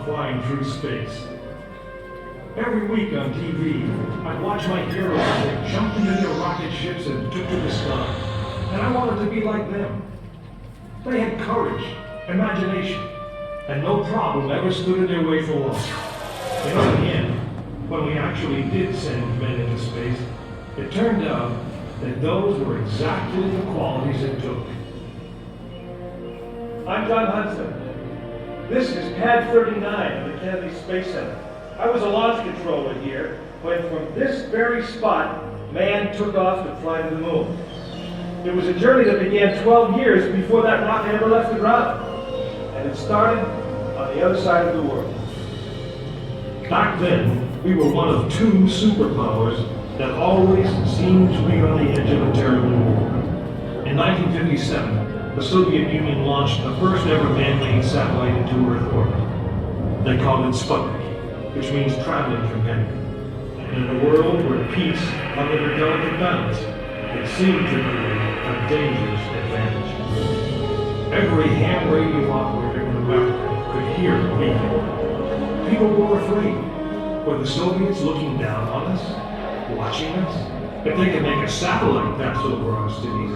flying through space. Every week on TV, I'd watch my heroes as they jumped into their rocket ships and took to the sky. And I wanted to be like them. They had courage, imagination, and no problem ever stood in their way for long. And in the end, when we actually did send men into space, it turned out that those were exactly the qualities it took. I'm John Hudson. This is Pad 39 of the Kennedy Space Center. I was a launch controller here when from this very spot, man took off to fly to the moon. It was a journey that began 12 years before that rocket ever left the ground. And it started on the other side of the world. Back then, we were one of two superpowers that always seemed to be on the edge of a terrible war. In 1957, the Soviet Union launched the first ever man-made satellite into Earth orbit. They called it Sputnik, which means traveling companion. And in a world where peace hung at a delicate balance, it seemed to be a dangerous advantage. Every ham radio operator in America could hear the beacon. People were afraid. Were the Soviets looking down on us? Watching us? If they could make a satellite pass over our cities,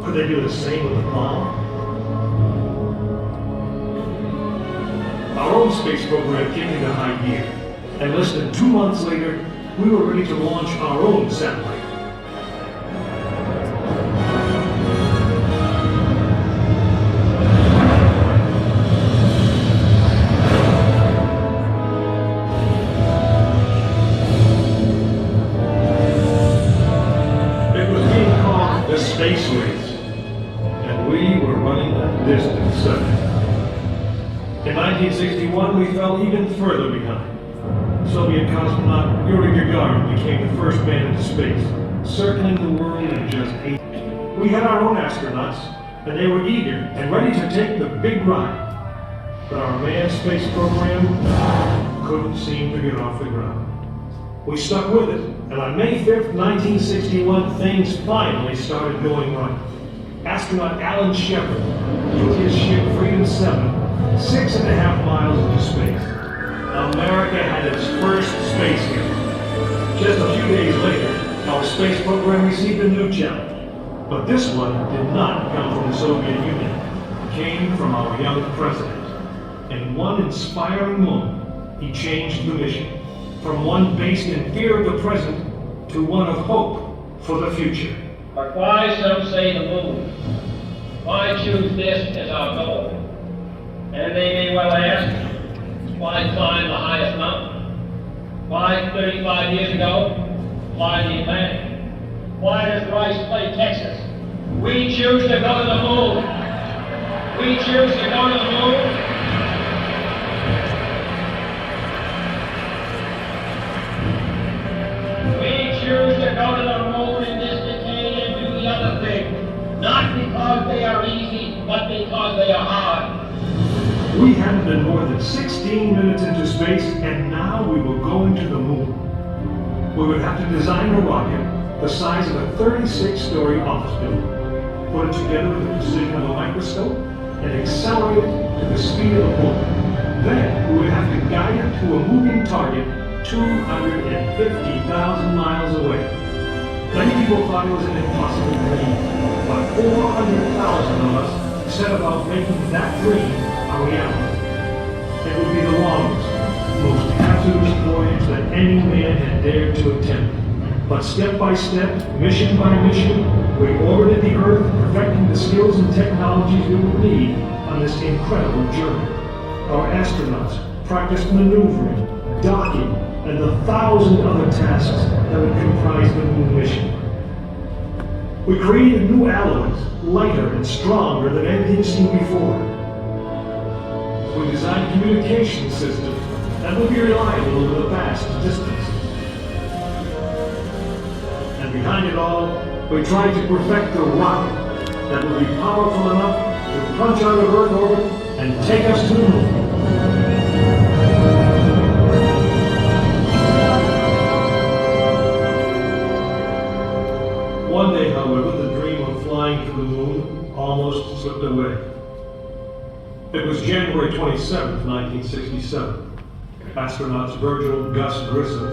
could they do the same with a bomb? Our own space program kicked into high gear, and less than 2 months later, we were ready to launch our own satellite. Space race, and we were running a distant second. In 1961, we fell even further behind. Soviet cosmonaut Yuri Gagarin became the first man into space, circling the world in just 8 years. We had our own astronauts, and they were eager and ready to take the big ride. But our manned space program couldn't seem to get off the ground. We stuck with it, and on May 5th, 1961, things finally started going right. Astronaut Alan Shepard took his ship Freedom 7 6.5 miles into space. America had its first space hero. Just a few days later, our space program received a new challenge. But this one did not come from the Soviet Union. It came from our young president. In one inspiring moment, he changed the mission. From one based in fear of the present to one of hope for the future. But why, some say, the moon? Why choose this as our goal? And they may well ask, why climb the highest mountain? Why 35 years ago, fly the Atlantic? Why does Rice play Texas? We choose to go to the moon. We choose to go to the moon. Choose to go to the moon in this decade and do the other thing. Not because they are easy, but because they are hard. We hadn't been more than 16 minutes into space, and now we were going to the moon. We would have to design a rocket the size of a 36-story office building, put it together with the precision of a microscope, and accelerate it to the speed of a bullet. Then we would have to guide it to a moving target 250,000 miles away. Many people thought it was an impossible dream, but 400,000 of us set about making that dream a reality. It would be the longest, most hazardous voyage that any man had dared to attempt. But step by step, mission by mission, we orbited the Earth, perfecting the skills and technologies we would need on this incredible journey. Our astronauts practiced maneuvering, docking, and the 1,000 other tasks that would comprise the moon mission. We created new alloys, lighter and stronger than anything seen before. We designed communication systems that would be reliable over the vast distances. And behind it all, we tried to perfect the rocket that would be powerful enough to punch out of Earth orbit and take us to the moon. One day, however, the dream of flying to the moon almost slipped away. It was January 27th, 1967. astronauts Virgil Gus Grissom,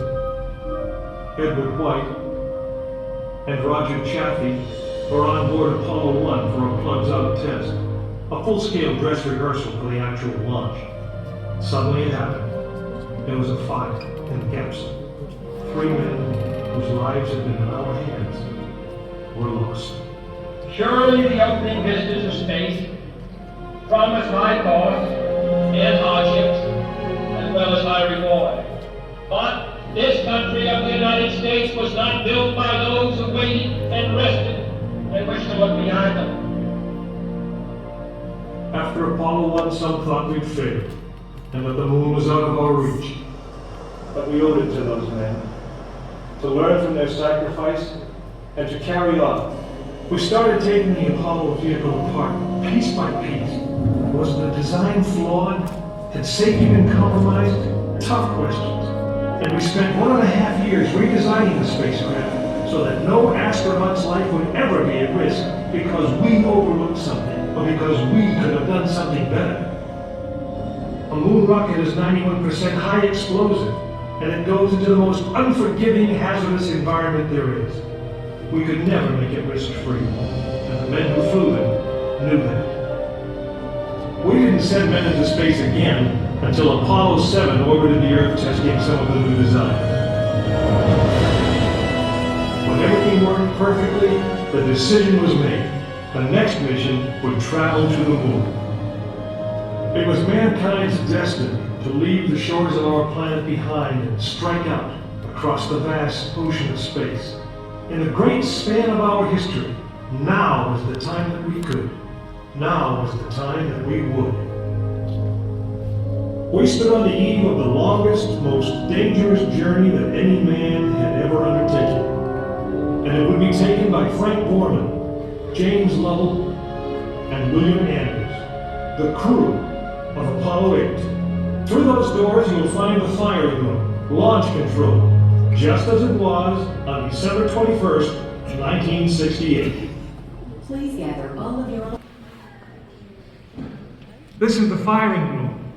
Edward White, and Roger Chaffee were on board Apollo 1 for a plugs-out test, a full-scale dress rehearsal for the actual launch. Suddenly it happened. There was a fire in the capsule. 3 men whose lives had been in our hands were lost. Surely the opening vistas of space promise high cost and hardships, as well as high reward. But this country of the United States was not built by those who waited and rested and wished to look behind them. After Apollo 1, some thought we'd failed, and that the moon was out of our reach. But we owed it to those men, to learn from their sacrifice, and to carry on. We started taking the Apollo vehicle apart, piece by piece. Was the design flawed? Had safety been compromised? Tough questions. And we spent 1.5 years redesigning the spacecraft so that no astronaut's life would ever be at risk because we overlooked something, or because we could have done something better. A moon rocket is 91% high explosive, and it goes into the most unforgiving, hazardous environment there is. We could never make it risk-free, and the men who flew them knew that. We didn't send men into space again until Apollo 7 orbited the Earth, testing some of the new design. When everything worked perfectly, the decision was made. The next mission would travel to the moon. It was mankind's destiny to leave the shores of our planet behind and strike out across the vast ocean of space. In the great span of our history, now was the time that we could. Now was the time that we would. We stood on the eve of the longest, most dangerous journey that any man had ever undertaken. And it would be taken by Frank Borman, James Lovell, and William Anders, the crew of Apollo 8. Through those doors you'll find the firing room, launch control, just as it was on December 21st, 1968. Please gather all of your... This is the firing room,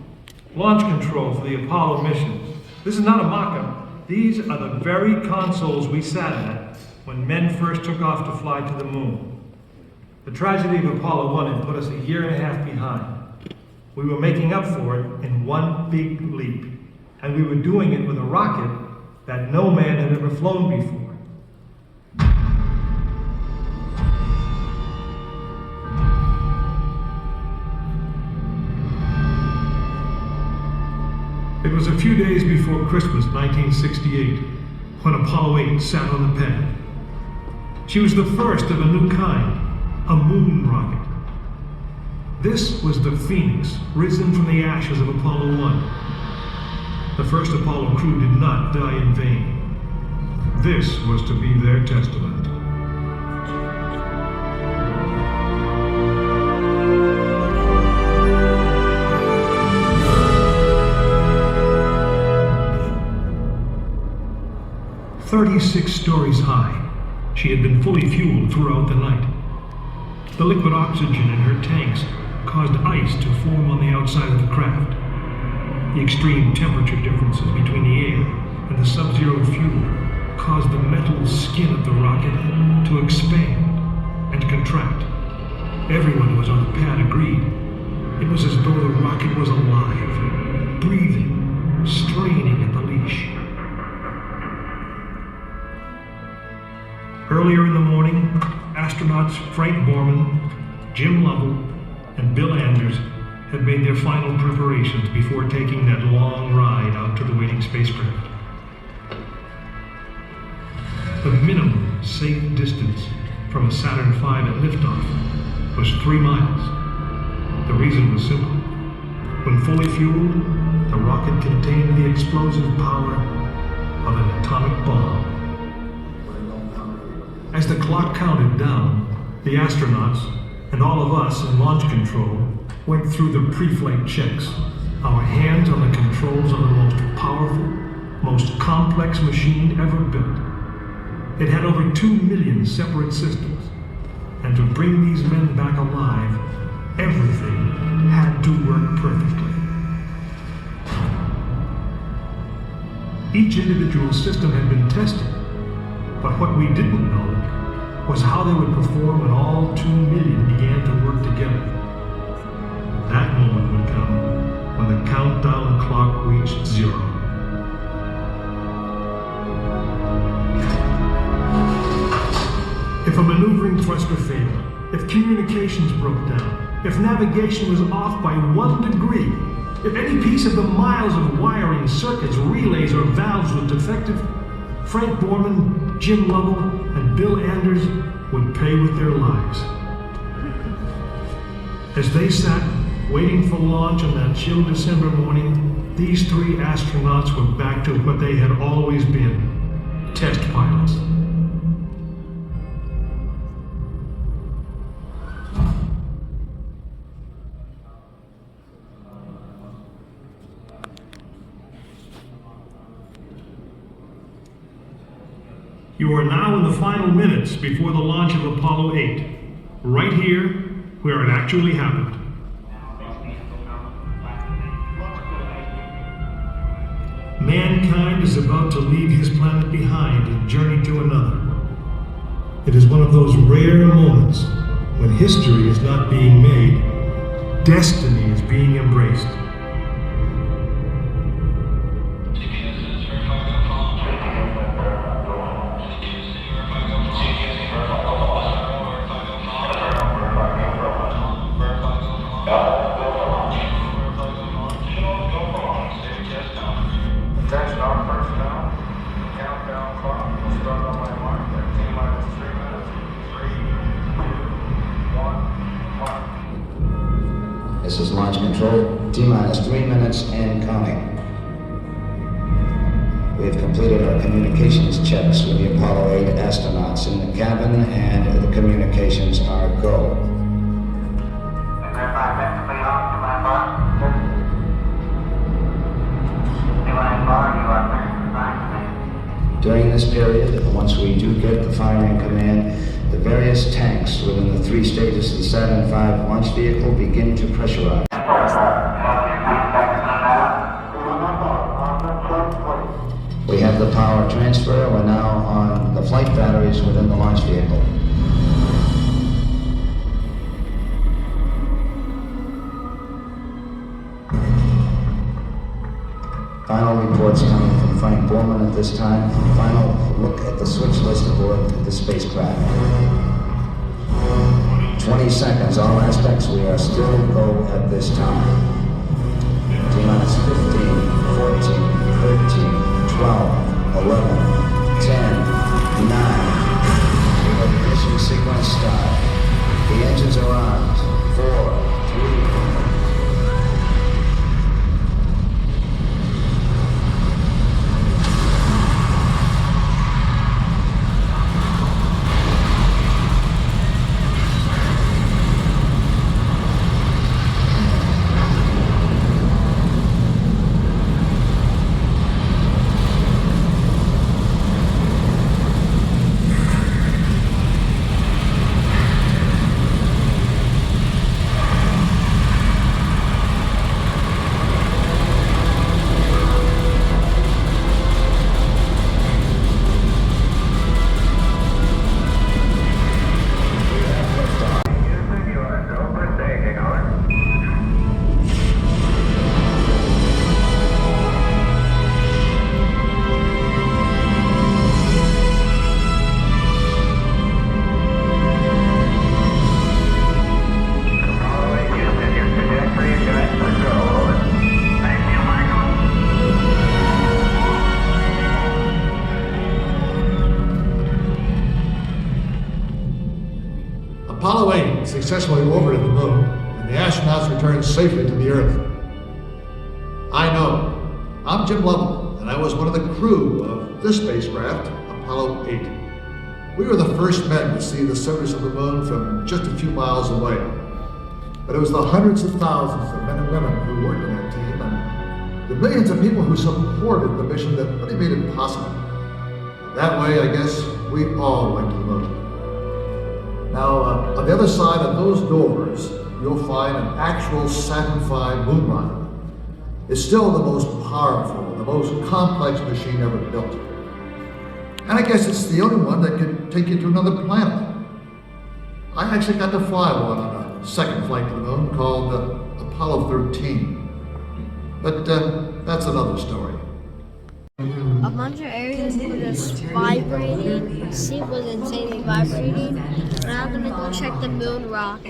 launch control for the Apollo mission. This is not a mock-up. These are the very consoles we sat at when men first took off to fly to the moon. The tragedy of Apollo 1 had put us 1.5 years behind. We were making up for it in one big leap, and we were doing it with a rocket that no man had ever flown before. It was a few days before Christmas, 1968, when Apollo 8 sat on the pad. She was the first of a new kind, a moon rocket. This was the Phoenix, risen from the ashes of Apollo 1. The first Apollo crew did not die in vain. This was to be their testament. "36 stories high, she had been fully fueled throughout the night. The liquid oxygen in her tanks caused ice to form on the outside of the craft. The extreme temperature differences between the air and the sub-zero fuel caused the metal skin of the rocket to expand and contract. Everyone who was on the pad agreed. It was as though the rocket was alive, breathing, straining at the leash. Earlier in the morning, astronauts Frank Borman, Jim Lovell, and Bill Anders had made their final preparations before taking that long ride out to the waiting spacecraft. The minimum safe distance from a Saturn V at liftoff was 3 miles. The reason was simple. When fully fueled, the rocket contained the explosive power of an atomic bomb. As the clock counted down, the astronauts and all of us in launch control went through the pre-flight checks, our hands on the controls of the most powerful, most complex machine ever built. It had over 2 million separate systems, and to bring these men back alive, everything had to work perfectly. each individual system had been tested. But what we didn't know was how they would perform when all 2 million began to work together. That moment would come when the countdown clock reached 0. If a maneuvering thruster failed, if communications broke down, if navigation was off by 1 degree, if any piece of the miles of wiring, circuits, relays, or valves was defective, Frank Borman, Jim Lovell, and Bill Anders would pay with their lives. As they sat, waiting for launch on that chill December morning, these 3 astronauts were back to what they had always been, test pilots. You are now in the final minutes before the launch of Apollo 8, right here where it actually happened. Mankind is about to leave his planet behind and journey to another. It is one of those rare moments when history is not being made, destiny is being embraced. This is launch control, T-minus 3 minutes and counting. We have completed our communications checks with the Apollo 8 astronauts in the cabin, and the communications are go. During this period, once we do get the firing command, the various tanks within the 3 stages of the Saturn V launch vehicle begin to pressurize. We have the power transfer. We're now on the flight batteries within the launch vehicle. Final reports coming from Frank Borman at this time. Final look at the switch list aboard the spacecraft. 20 seconds, all aspects, we are still go at this time. T-minus 15, 14, 13, 12, 11, 10, 9. We have ignition sequence start. The engines are armed. 4, 3, Apollo 8 successfully orbited the moon, and the astronauts returned safely to the Earth. I know. I'm Jim Lovell, and I was one of the crew of this spacecraft, Apollo 8. We were the first men to see the surface of the moon from just a few miles away. But it was the hundreds of thousands of men and women who worked on that team, and the millions of people who supported the mission that really made it possible. That way, I guess, we all went to the moon. Now, on the other side of those doors, you'll find an actual Saturn V moon rocket. It's still the most powerful, the the most complex machine ever built. And I guess it's the only one that could take you to another planet. I actually got to fly one on a second flight to the moon called Apollo 13. But that's another story. A bunch of areas were just vibrating. The sea was insanely vibrating. And I'm gonna go check the moon rock.